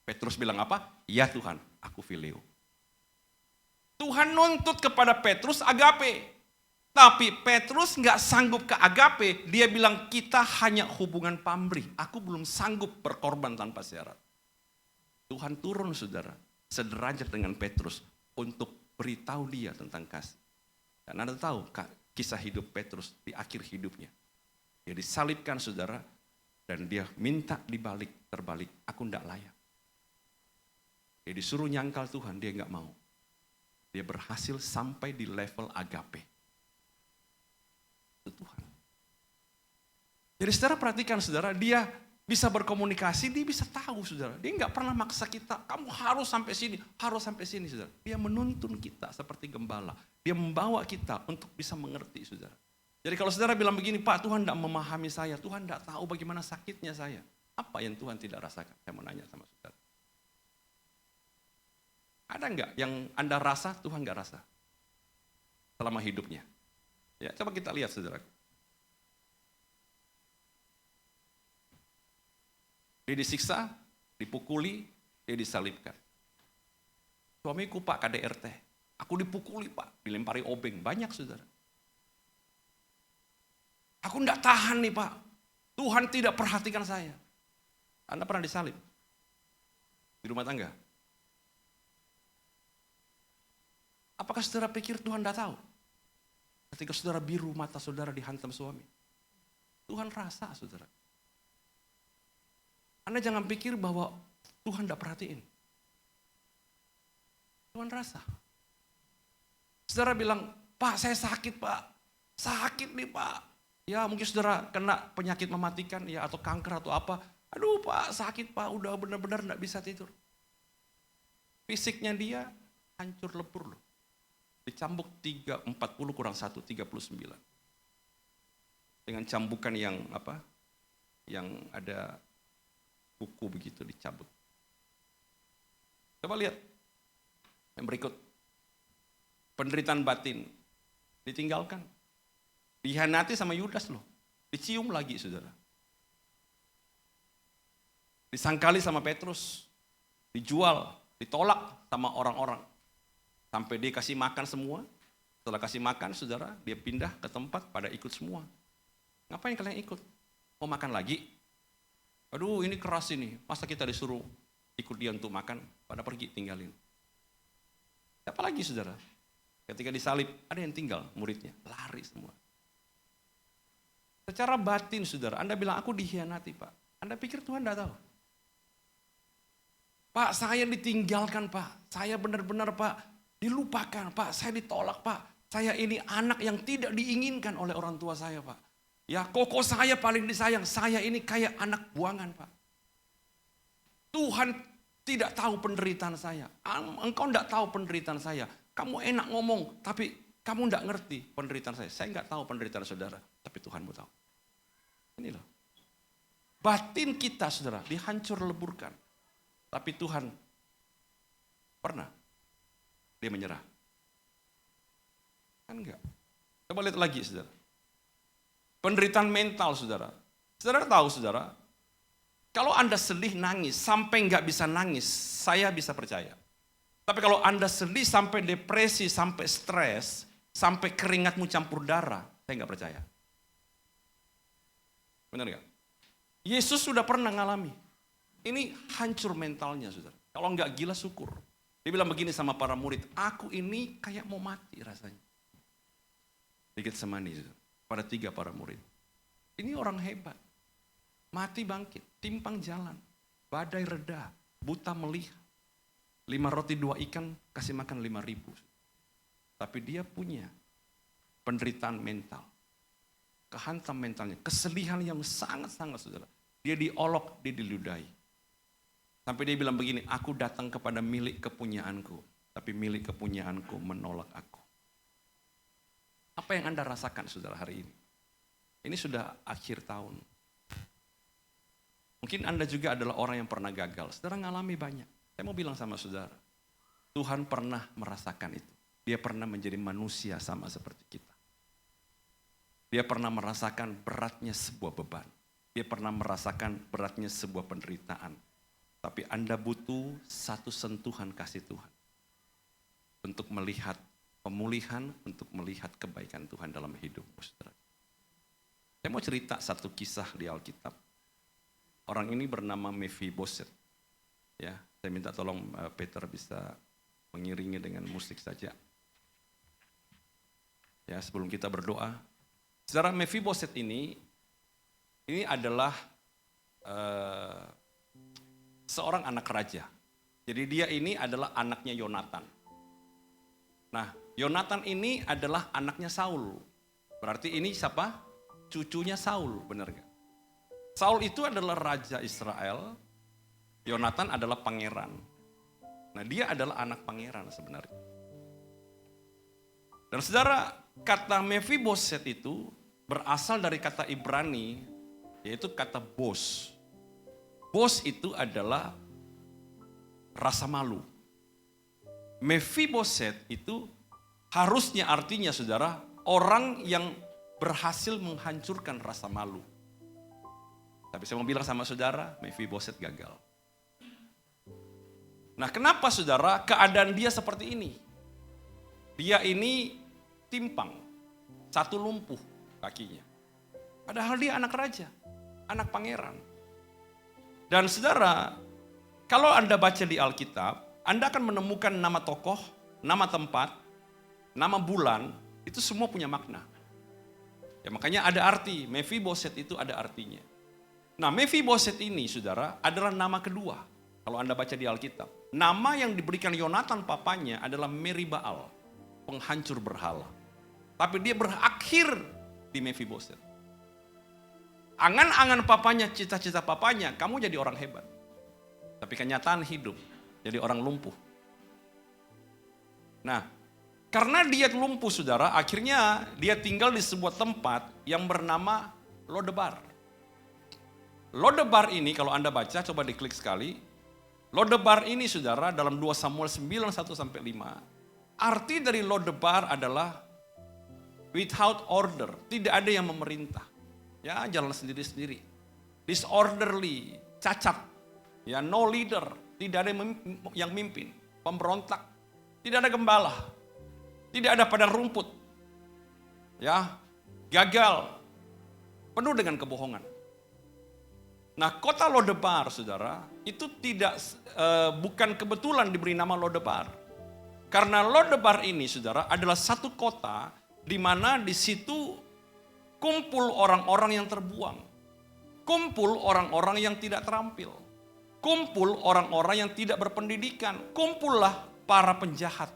Petrus bilang apa? Ya Tuhan, aku phileo. Tuhan nuntut kepada Petrus agape. Tapi Petrus nggak sanggup ke agape, dia bilang kita hanya hubungan pamrih. Aku belum sanggup berkorban tanpa syarat. Tuhan turun saudara, sederajat dengan Petrus untuk beritahu dia tentang kasih. Dan Anda tahu kisah hidup Petrus di akhir hidupnya. Dia disalibkan saudara, dan dia minta terbalik, aku nggak layak. Dia disuruh nyangkal Tuhan, dia nggak mau. Dia berhasil sampai di level agape. Tuhan. Jadi saudara perhatikan saudara, dia bisa berkomunikasi, dia bisa tahu saudara. Dia nggak pernah maksa kita, kamu harus sampai sini saudara. Dia menuntun kita seperti gembala. Dia membawa kita untuk bisa mengerti saudara. Jadi kalau saudara bilang begini, Pak Tuhan tidak memahami saya, Tuhan tidak tahu bagaimana sakitnya saya. Apa yang Tuhan tidak rasakan? Saya mau nanya sama saudara. Ada nggak yang Anda rasa, Tuhan nggak rasa? Selama hidupnya. Ya, coba kita lihat saudara. Dia disiksa, dipukuli, dia disalibkan. Suamiku Pak KDRT, Aku dipukuli Pak, dilempari obeng, banyak saudara. Aku enggak tahan nih Pak, Tuhan tidak perhatikan saya. Anda pernah disalib? Di rumah tangga? Apakah saudara pikir Tuhan enggak tahu? Ketika saudara biru mata saudara dihantam suami. Tuhan rasa saudara. Anda jangan pikir bahwa Tuhan enggak perhatiin. Tuhan rasa. Saudara bilang, Pak saya sakit Pak. Sakit nih Pak. Ya mungkin saudara kena penyakit mematikan ya atau kanker atau apa. Aduh Pak sakit Pak, udah benar-benar enggak bisa tidur. Fisiknya dia hancur lebur loh. Dicambuk 40 kurang 1, 39. Dengan cambukan yang apa? Yang ada buku begitu dicabut. Coba lihat yang berikut. Penderitaan batin ditinggalkan. Dihianati sama Yudas loh. Dicium lagi saudara. Disangkali sama Petrus. Dijual, ditolak sama orang-orang. Sampai dia kasih makan semua. Setelah kasih makan saudara, dia pindah ke tempat pada ikut semua. Ngapain kalian ikut? Mau makan lagi? Aduh ini keras ini, masa kita disuruh ikut dia untuk makan? Pada pergi tinggalin. Siapa lagi saudara? Ketika disalib, ada yang tinggal muridnya, lari semua. Secara batin saudara, Anda bilang aku dikhianati Pak. Anda pikir Tuhan tidak tahu? Pak saya ditinggalkan Pak, saya benar-benar Pak dilupakan Pak, saya ditolak Pak. Saya ini anak yang tidak diinginkan oleh orang tua saya Pak. Ya koko saya paling disayang, saya ini kayak anak buangan Pak. Tuhan tidak tahu penderitaan saya, engkau tidak tahu penderitaan saya. Kamu enak ngomong, tapi kamu tidak ngerti penderitaan saya. Saya nggak tahu penderitaan saudara, tapi Tuhanmu tahu. Ini loh. Batin kita saudara dihancur leburkan. Tapi Tuhan pernah dia menyerah. Kan enggak. Coba lihat lagi saudara. Penderitaan mental saudara. Saudara tahu saudara, kalau Anda sedih nangis sampai nggak bisa nangis, saya bisa percaya. Tapi kalau Anda sedih sampai depresi, sampai stres, sampai keringatmu campur darah, saya nggak percaya. Benar nggak? Yesus sudah pernah ngalami. Ini hancur mentalnya, saudara. Kalau nggak gila syukur. Dia bilang begini sama para murid, aku ini kayak mau mati rasanya. Di Getsemani, pada 3 para murid. Ini orang hebat. Mati bangkit, timpang jalan, badai reda, buta melihat. 5 roti 2 ikan kasih makan 5.000. Tapi dia punya penderitaan mental. Kehantam mentalnya, kesedihan yang sangat-sangat saudara. Dia diolok, dia diludahi. Sampai dia bilang begini, aku datang kepada milik kepunyaanku. Tapi milik kepunyaanku menolak aku. Apa yang Anda rasakan saudara hari ini? Ini sudah akhir tahun. Mungkin Anda juga adalah orang yang pernah gagal. Saudara ngalami banyak. Saya mau bilang sama saudara, Tuhan pernah merasakan itu. Dia pernah menjadi manusia sama seperti kita. Dia pernah merasakan beratnya sebuah beban. Dia pernah merasakan beratnya sebuah penderitaan. Tapi Anda butuh satu sentuhan kasih Tuhan. Untuk melihat pemulihan, untuk melihat kebaikan Tuhan dalam hidupmu, saudara. Saya mau cerita satu kisah di Alkitab. Orang ini bernama Mephiboset. Ya, saya minta tolong Peter bisa mengiringi dengan musik saja. Ya, sebelum kita berdoa. Saudara, Mephiboset ini adalah seorang anak raja. Jadi dia ini adalah anaknya Yonatan. Nah, Yonatan ini adalah anaknya Saul. Berarti ini siapa? Cucunya Saul, benar gak? Saul itu adalah raja Israel. Yonatan adalah pangeran. Nah, dia adalah anak pangeran sebenarnya. Dan saudara, kata Mephiboset itu berasal dari kata Ibrani, yaitu kata bos. Bos itu adalah rasa malu. Mephiboset itu harusnya artinya saudara, orang yang berhasil menghancurkan rasa malu. Tapi saya mau bilang sama saudara, Mephiboset gagal. Nah, kenapa saudara keadaan dia seperti ini? Dia ini timpang, satu lumpuh kakinya. Padahal dia anak raja, anak pangeran. Dan saudara, kalau Anda baca di Alkitab, Anda akan menemukan nama tokoh, nama tempat, nama bulan, itu semua punya makna. Ya, makanya ada arti, Mephiboset itu ada artinya. Nah, Mephiboset ini, saudara, adalah nama kedua. Kalau Anda baca di Alkitab. Nama yang diberikan Yonatan papanya adalah Meribaal, penghancur berhala. Tapi dia berakhir di Mephiboset. Angan-angan papanya, cita-cita papanya, kamu jadi orang hebat. Tapi kenyataan hidup, jadi orang lumpuh. Nah, karena dia lumpuh saudara, akhirnya dia tinggal di sebuah tempat yang bernama Lodebar. Lodebar ini kalau Anda baca, coba diklik sekali. Lodebar ini saudara dalam 2 Samuel 9, 1-5. Arti dari Lodebar adalah without order, tidak ada yang memerintah. Ya, jalan sendiri-sendiri. Disorderly, cacat. Ya, no leader, tidak ada yang mimpin. Pemberontak, tidak ada gembala. Tidak ada padang rumput. Ya, gagal. Penuh dengan kebohongan. Nah, kota Lodebar, saudara, itu bukan kebetulan diberi nama Lodebar. Karena Lodebar ini, saudara, adalah satu kota di mana di situ kumpul orang-orang yang terbuang. Kumpul orang-orang yang tidak terampil. Kumpul orang-orang yang tidak berpendidikan. Kumpullah para penjahat.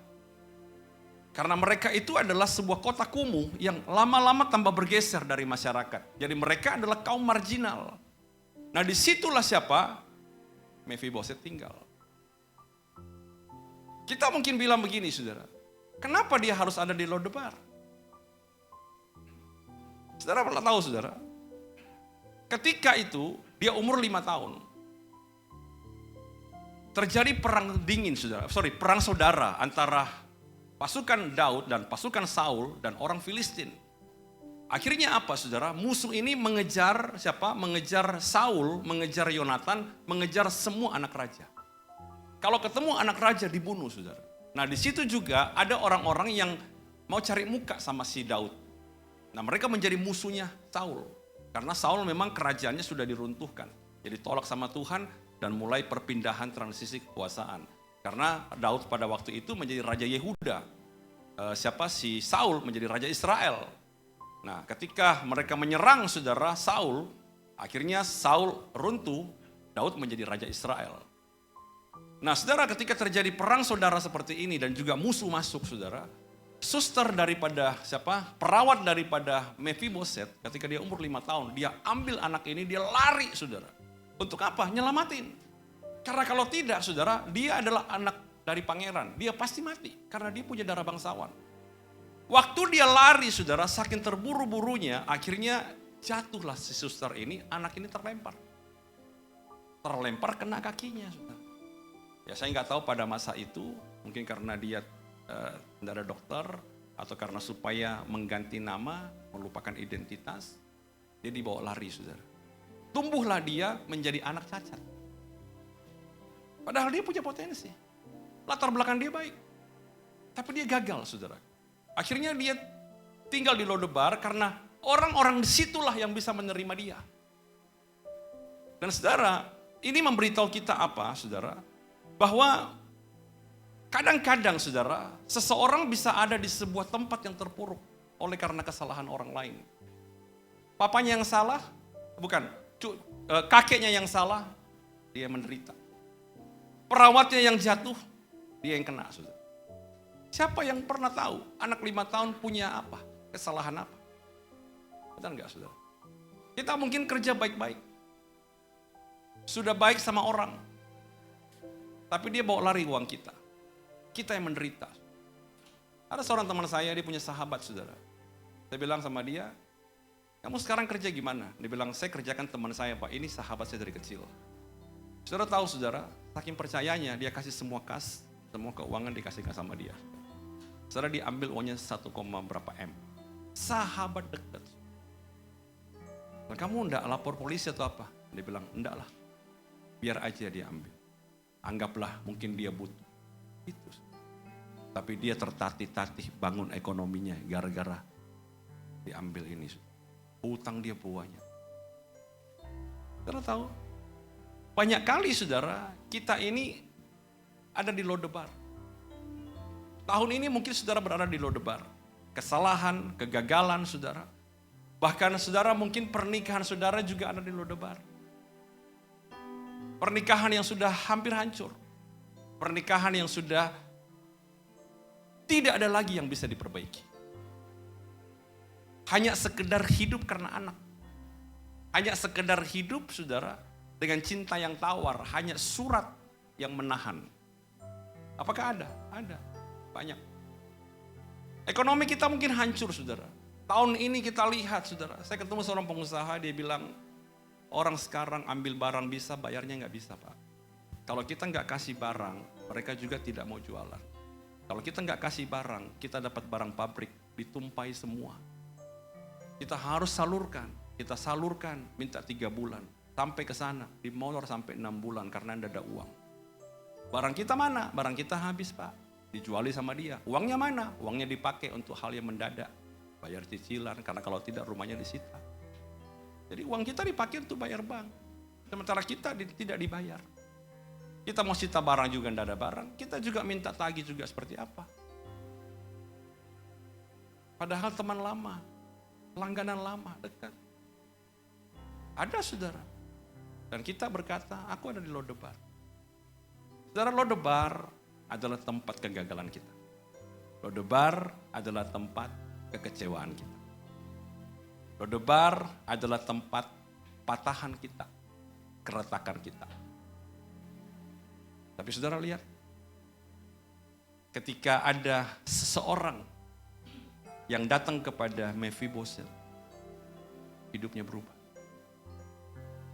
Karena mereka itu adalah sebuah kota kumuh yang lama-lama tambah bergeser dari masyarakat. Jadi mereka adalah kaum marginal. Nah, disitulah siapa? Mephiboset tinggal. Kita mungkin bilang begini, saudara. Kenapa dia harus ada di Lodebar? Saudara pernah tahu, saudara? Ketika itu, dia umur 5 tahun. Terjadi perang dingin, perang saudara antara pasukan Daud dan pasukan Saul dan orang Filistin. Akhirnya apa, saudara? Musuh ini mengejar siapa? Mengejar Saul, mengejar Yonatan, mengejar semua anak raja. Kalau ketemu anak raja dibunuh, saudara. Nah, di situ juga ada orang-orang yang mau cari muka sama si Daud. Nah, mereka menjadi musuhnya Saul. Karena Saul memang kerajaannya sudah diruntuhkan. Jadi tolak sama Tuhan dan mulai perpindahan transisi kekuasaan. Karena Daud pada waktu itu menjadi Raja Yehuda. Si Saul menjadi Raja Israel. Nah, ketika mereka menyerang saudara Saul, akhirnya Saul runtuh, Daud menjadi Raja Israel. Nah, saudara, ketika terjadi perang saudara seperti ini dan juga musuh masuk, saudara, suster daripada perawat daripada Mephiboset, ketika dia umur 5 tahun, dia ambil anak ini, dia lari, saudara. Untuk apa? Nyelamatin. Karena kalau tidak, saudara, dia adalah anak dari pangeran. Dia pasti mati, karena dia punya darah bangsawan. Waktu dia lari, saudara, saking terburu-burunya, akhirnya jatuhlah si suster ini, anak ini terlempar. Terlempar kena kakinya, saudara. Ya, saya nggak tahu pada masa itu, mungkin karena dia tidak ada dokter, atau karena supaya mengganti nama, melupakan identitas, dia dibawa lari, saudara. Tumbuhlah dia menjadi anak cacat. Padahal dia punya potensi. Latar belakang dia baik. Tapi dia gagal, saudara. Akhirnya dia tinggal di Lodebar karena orang-orang disitulah yang bisa menerima dia. Dan saudara, ini memberitahu kita apa, saudara? Bahwa kadang-kadang, saudara, seseorang bisa ada di sebuah tempat yang terpuruk oleh karena kesalahan orang lain. Papanya yang salah, kakeknya yang salah, dia menderita. Perawatnya yang jatuh, dia yang kena, saudara. Siapa yang pernah tahu anak 5 tahun punya apa? Kesalahan apa? Betul enggak, saudara? Kita mungkin kerja baik-baik. Sudah baik sama orang. Tapi dia bawa lari uang kita. Kita yang menderita. Ada seorang teman saya, dia punya sahabat, saudara. Saya bilang sama dia, kamu sekarang kerja gimana? Dia bilang, saya kerjakan teman saya, Pak. Ini sahabat saya dari kecil. Saudara tahu, saudara, saking percayanya, dia kasih semua kas, semua keuangan dikasihkan sama dia. Saudara, dia ambil uangnya 1, berapa M. Sahabat dekat. Kamu enggak lapor polisi atau apa? Dia bilang, enggak lah. Biar aja dia ambil. Anggaplah mungkin dia butuh. Itu. Tapi dia tertatih-tatih bangun ekonominya gara-gara diambil ini. Hutang dia banyak. Saudara tahu? Banyak kali saudara, kita ini ada di Lodebar. Tahun ini mungkin saudara berada di Lodebar. Kesalahan, kegagalan saudara. Bahkan saudara mungkin pernikahan saudara juga ada di Lodebar. Pernikahan yang sudah hampir hancur. Pernikahan yang sudah tidak ada lagi yang bisa diperbaiki. Hanya sekedar hidup karena anak. Hanya sekedar hidup saudara dengan cinta yang tawar. Hanya surat yang menahan. Apakah ada? Ada. Banyak. Ekonomi kita mungkin hancur saudara. Tahun ini kita lihat saudara. Saya ketemu seorang pengusaha, dia bilang, orang sekarang ambil barang bisa, bayarnya nggak bisa Pak. Kalau kita nggak kasih barang, mereka juga tidak mau jualan. Kalau kita nggak kasih barang, kita dapat barang pabrik, ditumpai semua. Kita harus salurkan, kita salurkan, minta 3 bulan. Sampai ke sana, dimolor sampai 6 bulan karena tidak ada uang. Barang kita mana? Barang kita habis Pak, dijuali sama dia. Uangnya mana? Uangnya dipakai untuk hal yang mendadak. Bayar cicilan, karena kalau tidak rumahnya disita. Jadi uang kita dipakai untuk bayar bank. Sementara kita tidak dibayar. Kita mau sita barang juga tidak ada barang. Kita juga minta tagih juga seperti apa. Padahal teman lama, langganan lama, dekat. Ada saudara. Dan kita berkata, aku ada di Lodebar. Saudara, Lodebar adalah tempat kegagalan kita. Lodebar adalah tempat kekecewaan kita. Lodebar adalah tempat patahan kita, keretakan kita. Tapi saudara lihat, ketika ada seseorang yang datang kepada Mephibosheth, hidupnya berubah.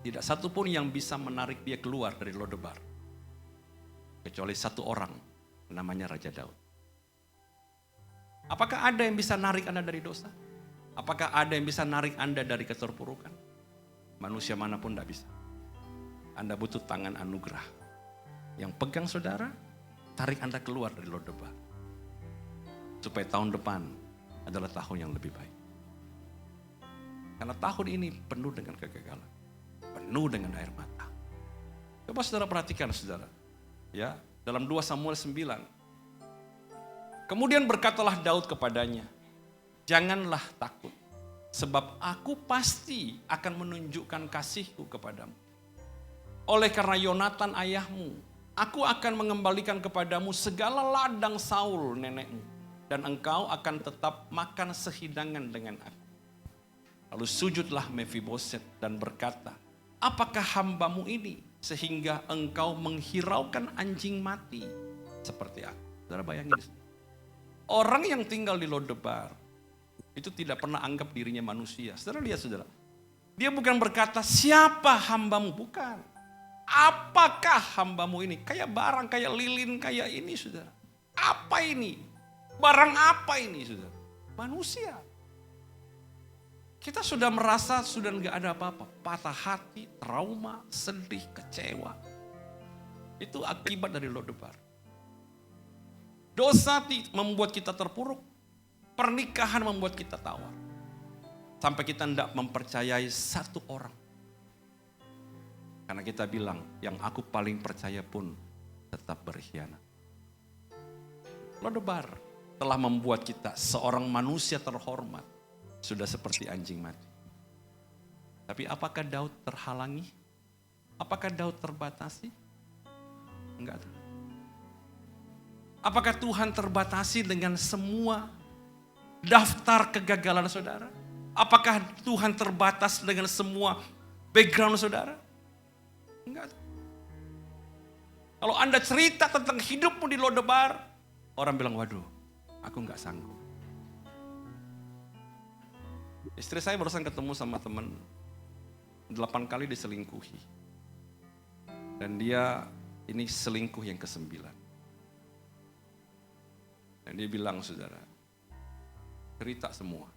Tidak satu pun yang bisa menarik dia keluar dari Lodebar, kecuali satu orang, namanya Raja Daud. Apakah ada yang bisa narik Anda dari dosa? Apakah ada yang bisa narik Anda dari keterpurukan? Manusia manapun tidak bisa. Anda butuh tangan anugerah. Yang pegang saudara, tarik Anda keluar dari Lodebar. Supaya tahun depan adalah tahun yang lebih baik. Karena tahun ini penuh dengan kegagalan. Penuh dengan air mata. Coba saudara perhatikan saudara. Ya, dalam 2 Samuel 9. Kemudian berkatalah Daud kepadanya, janganlah takut, sebab aku pasti akan menunjukkan kasihku kepadamu. Oleh karena Yonatan ayahmu, aku akan mengembalikan kepadamu segala ladang Saul nenekmu, dan engkau akan tetap makan sehidangan dengan aku. Lalu sujudlah Mephibosheth dan berkata, apakah hambamu ini sehingga engkau menghiraukan anjing mati seperti aku? Saudara bayangin, orang yang tinggal di Lodebar itu tidak pernah anggap dirinya manusia. Saudara lihat saudara. Dia bukan berkata siapa hambamu, bukan. Apakah hambamu ini? Kayak barang, kayak lilin, kayak ini saudara. Apa ini? Barang apa ini saudara? Manusia. Kita sudah merasa sudah nggak ada apa-apa. Patah hati, trauma, sedih, kecewa. Itu akibat dari Lodebar. Dosa membuat kita terpuruk. Pernikahan membuat kita tawar. Sampai kita tidak mempercayai satu orang. Karena kita bilang, yang aku paling percaya pun tetap berkhianat. Lodebar telah membuat kita seorang manusia terhormat. Sudah seperti anjing mati. Tapi apakah Daud terhalangi? Apakah Daud terbatasi? Enggak. Apakah Tuhan terbatasi dengan semua daftar kegagalan saudara? Apakah Tuhan terbatas dengan semua background saudara? Enggak. Kalau Anda cerita tentang hidupmu di Lodebar, orang bilang, waduh, aku enggak sanggup. Istri saya barusan ketemu sama teman, 8 kali diselingkuhi. Dan dia ini selingkuh yang ke-9. Dan dia bilang, saudara, cerita semua.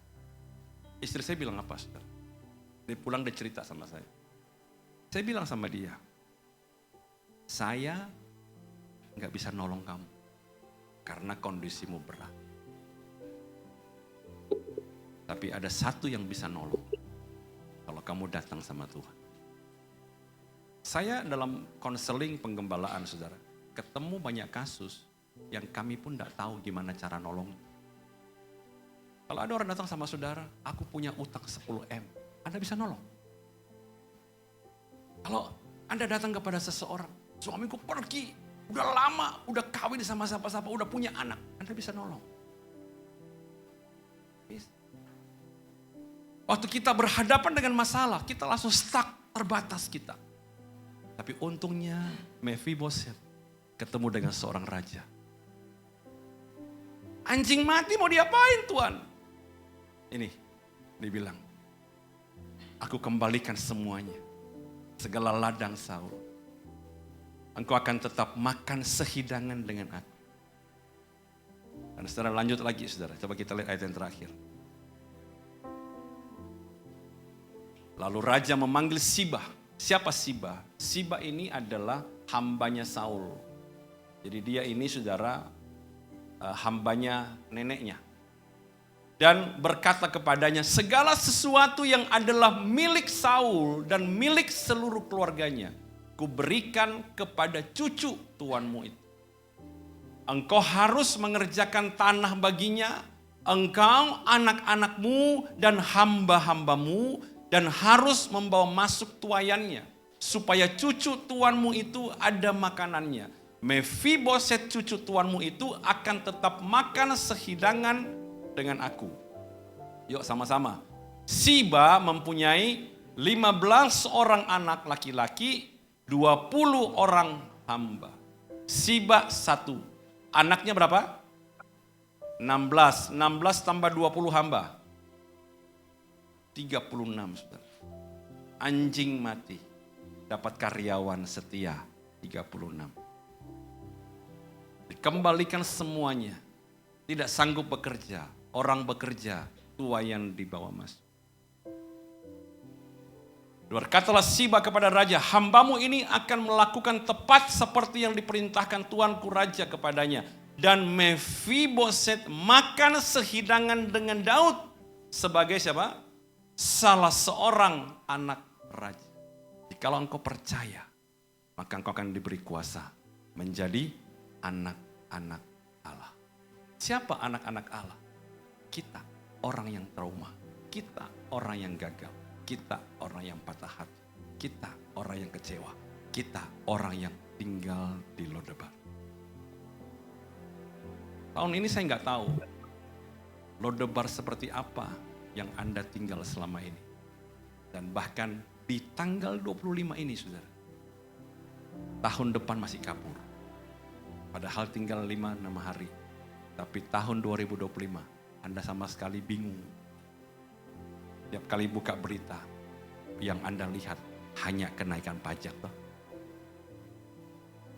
Istri saya bilang apa, saudara? Dia pulang, dia cerita sama saya. Saya bilang sama dia, saya gak bisa nolong kamu. karena kondisimu berat. Tapi ada satu yang bisa nolong kalau kamu datang sama Tuhan. Saya dalam konseling penggembalaan, saudara, ketemu banyak kasus yang kami pun tidak tahu gimana cara nolong. Kalau ada orang datang sama saudara, aku punya utang 10M, Anda bisa nolong. Kalau Anda datang kepada seseorang, suamiku pergi, udah lama, udah kawin sama siapa-siapa, udah punya anak, Anda bisa nolong. Bisa. Waktu kita berhadapan dengan masalah, kita langsung stuck, terbatas kita. Tapi untungnya Mephiboset ketemu dengan seorang raja. Anjing mati mau diapain Tuhan? Ini dibilang, aku kembalikan semuanya, segala ladang Saul. Engkau akan tetap makan sehidangan dengan aku. Dan saudara lanjut lagi saudara, coba kita lihat ayat yang terakhir. Lalu raja memanggil Siba. Siapa Siba? Siba ini adalah hambanya Saul. Jadi dia ini saudara hambanya neneknya. Dan berkata kepadanya, segala sesuatu yang adalah milik Saul dan milik seluruh keluarganya, kuberikan kepada cucu tuanmu itu. Engkau harus mengerjakan tanah baginya, engkau, anak-anakmu dan hamba-hambamu, dan harus membawa masuk tuayannya, supaya cucu tuanmu itu ada makanannya. Mephiboset cucu tuanmu itu akan tetap makan sehidangan dengan aku. Yuk sama-sama. Siba mempunyai 15 orang anak laki-laki, 20 orang hamba. Siba 1. Anaknya berapa? 16. 16 tambah 20 hamba. 36, saudara. Anjing mati, dapat karyawan setia 36. Dikembalikan semuanya, tidak sanggup bekerja, orang bekerja, tuayan dibawa masuk. Berkatalah Siba kepada raja, hambamu ini akan melakukan tepat seperti yang diperintahkan tuanku raja kepadanya. Dan Mephiboset makan sehidangan dengan Daud sebagai siapa? Salah seorang anak raja. Jikalau engkau percaya, maka engkau akan diberi kuasa menjadi anak-anak Allah. Siapa anak-anak Allah? Kita orang yang trauma, kita orang yang gagal, kita orang yang patah hati, kita orang yang kecewa, kita orang yang tinggal di Lodebar. Tahun ini saya nggak tahu Lodebar seperti apa yang Anda tinggal selama ini. Dan bahkan di tanggal 25 ini saudara, tahun depan masih kabur. Padahal tinggal 5-6 hari. Tapi tahun 2025 Anda sama sekali bingung. Tiap kali buka berita, yang Anda lihat hanya kenaikan pajak.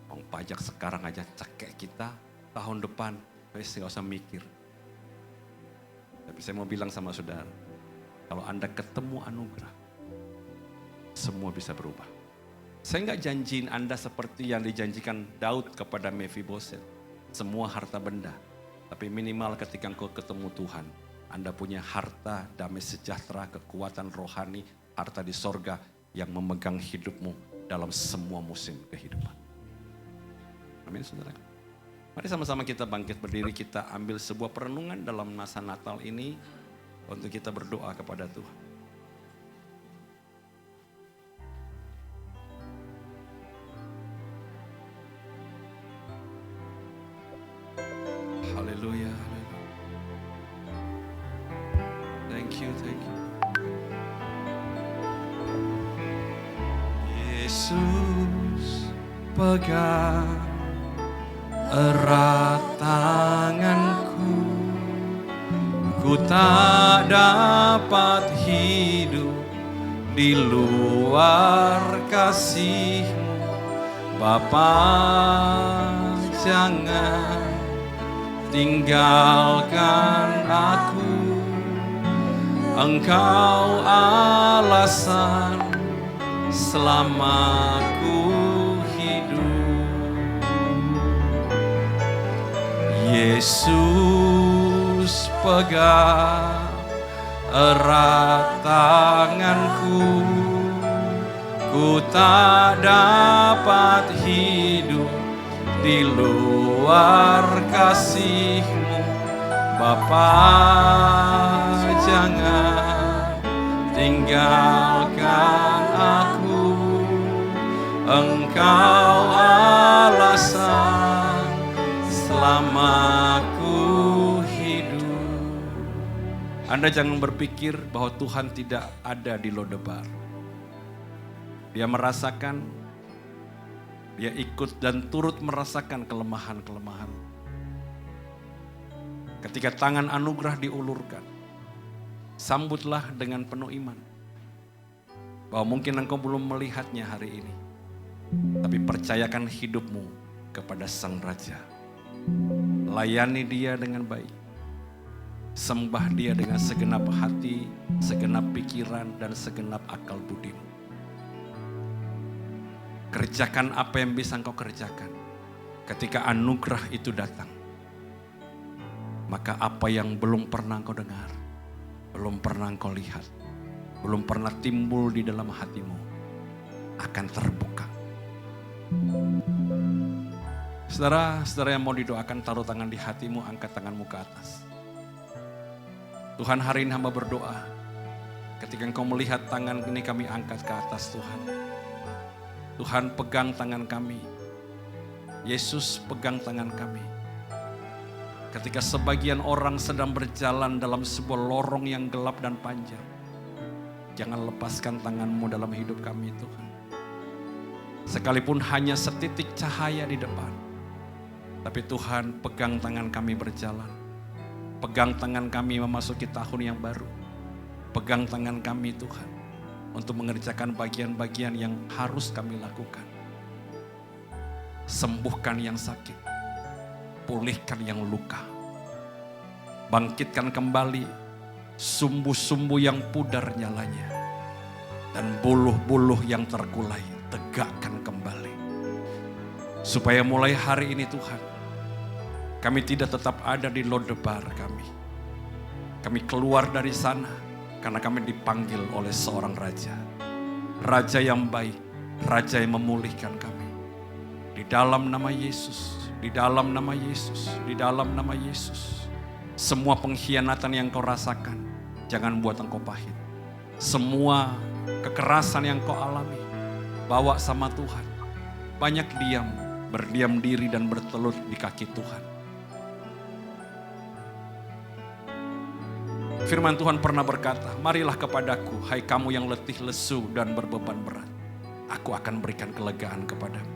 Pajak sekarang aja cekek kita, tahun depan wes gak usah mikir. Tapi saya mau bilang sama saudara, kalau Anda ketemu anugerah, semua bisa berubah. Saya nggak janjiin Anda seperti yang dijanjikan Daud kepada Mephiboset, semua harta benda. Tapi minimal ketika engkau ketemu Tuhan, Anda punya harta, damai sejahtera, kekuatan rohani, harta di sorga yang memegang hidupmu dalam semua musim kehidupan. Amin saudara. Mari sama-sama kita bangkit berdiri, kita ambil sebuah perenungan dalam masa Natal ini untuk kita berdoa kepada Tuhan. Haleluya, haleluya. Thank you, thank you. Yesus pegang erat tanganku, ku tak dapat hidup di luar kasih-Mu. Bapa, jangan tinggalkan aku, Engkau alasan selamaku hidup. Yesus pegang erat tanganku, ku tak dapat hidup di luar kasih-Mu. Bapa, jangan tinggalkan aku, Engkau alasan selama ku hidup. Anda jangan berpikir bahwa Tuhan tidak ada di Lodebar. Dia merasakan, dia ikut dan turut merasakan kelemahan-kelemahan. Ketika tangan anugerah diulurkan, sambutlah dengan penuh iman. Bahwa mungkin engkau belum melihatnya hari ini, tapi percayakan hidupmu kepada Sang Raja. Layani dia dengan baik. Sembah dia dengan segenap hati, segenap pikiran, dan segenap akal budimu. Kerjakan apa yang bisa engkau kerjakan. Ketika anugerah itu datang, maka apa yang belum pernah engkau dengar, belum pernah engkau lihat, belum pernah timbul di dalam hatimu, akan terbuka. Saudara-saudara yang mau didoakan, taruh tangan di hatimu, angkat tanganmu ke atas. Tuhan, hari ini hamba berdoa, ketika engkau melihat tangan ini kami angkat ke atas Tuhan. Tuhan, pegang tangan kami. Yesus, pegang tangan kami. Ketika sebagian orang sedang berjalan dalam sebuah lorong yang gelap dan panjang, jangan lepaskan tangan-Mu dalam hidup kami Tuhan. Sekalipun hanya setitik cahaya di depan, tapi Tuhan, pegang tangan kami berjalan. Pegang tangan kami memasuki tahun yang baru. Pegang tangan kami Tuhan, untuk mengerjakan bagian-bagian yang harus kami lakukan. Sembuhkan yang sakit, pulihkan yang luka, bangkitkan kembali sumbu-sumbu yang pudar nyalanya, dan buluh-buluh yang terkulai tegakkan kembali. Supaya mulai hari ini Tuhan, kami tidak tetap ada di Lodebar kami. Kami keluar dari sana karena kami dipanggil oleh seorang raja. Raja yang baik, raja yang memulihkan kami. Di dalam nama Yesus, di dalam nama Yesus, di dalam nama Yesus. Semua pengkhianatan yang kau rasakan, jangan buat engkau pahit. Semua kekerasan yang kau alami, bawa sama Tuhan. Banyak diam, berdiam diri dan bertelut di kaki Tuhan. Firman Tuhan pernah berkata, marilah kepadaku, hai kamu yang letih lesu dan berbeban berat. Aku akan berikan kelegaan kepadamu.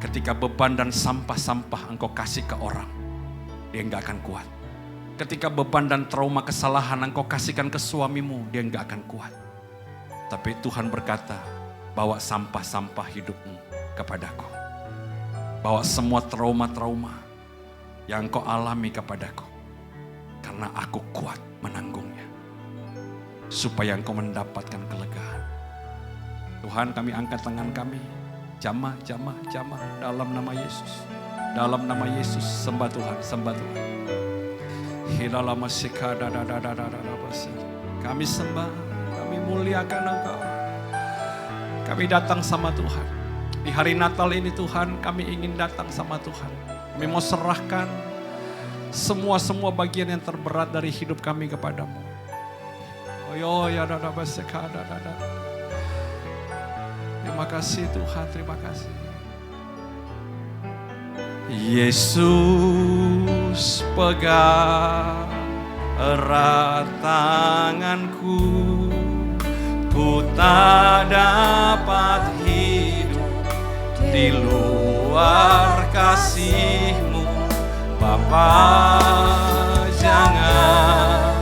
Ketika beban dan sampah-sampah engkau kasih ke orang, dia enggak akan kuat. Ketika beban dan trauma kesalahan engkau kasihkan ke suamimu, dia enggak akan kuat. Tapi Tuhan berkata, bawa sampah-sampah hidupmu kepadaku. Bawa semua trauma-trauma yang engkau alami kepadaku. Karena aku kuat menanggungnya. Supaya engkau mendapatkan kelegaan. Tuhan, kami angkat tangan kami. Jamah dalam nama Yesus. Dalam nama Yesus, sembah Tuhan, sembah Tuhan. Kami sembah, kami muliakan Engkau. Kami datang sama Tuhan. Di hari Natal ini Tuhan, kami ingin datang sama Tuhan. Kami mau serahkan semua bagian yang terberat dari hidup kami kepadamu. Terima kasih Tuhan, terima kasih. Yesus pegang erat tanganku, ku tak dapat hidup di luar kasih-Mu. Bapa, jangan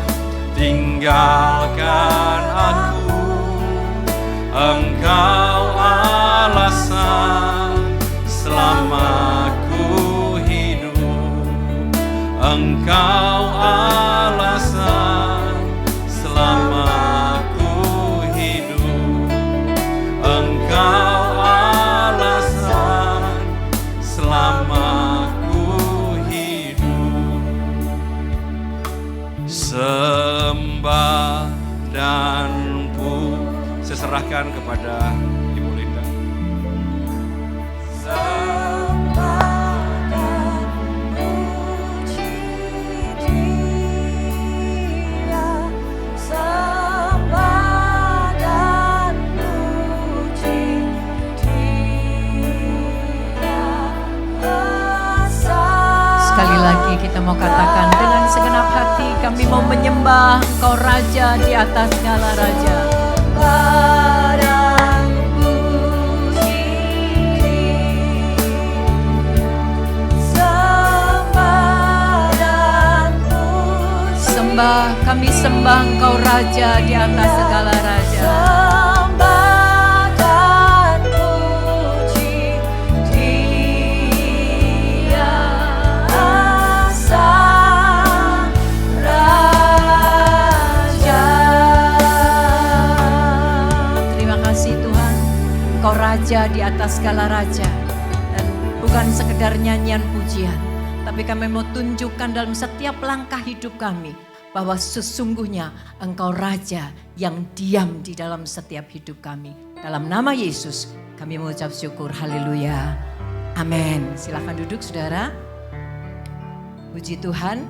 tinggalkan aku, Engkau alasan selama ku hidup. Engkau alasan selama ku hidup. Engkau alasan selama ku hidup. sembah dan saya serahkan kepada Ibu Linda. Sekali lagi kita mau katakan dengan segenap hati, kami mau menyembah Engkau Raja di atas segala raja. Sembah, kami sembah Engkau Raja di atas segala raja. Engkau Raja di atas segala raja. Dan bukan sekedar nyanyian pujian, tapi kami mau tunjukkan dalam setiap langkah hidup kami bahwa sesungguhnya Engkau Raja yang diam di dalam setiap hidup kami. Dalam nama Yesus kami mengucap syukur. Haleluya. Amin. Silakan duduk saudara. Puji Tuhan.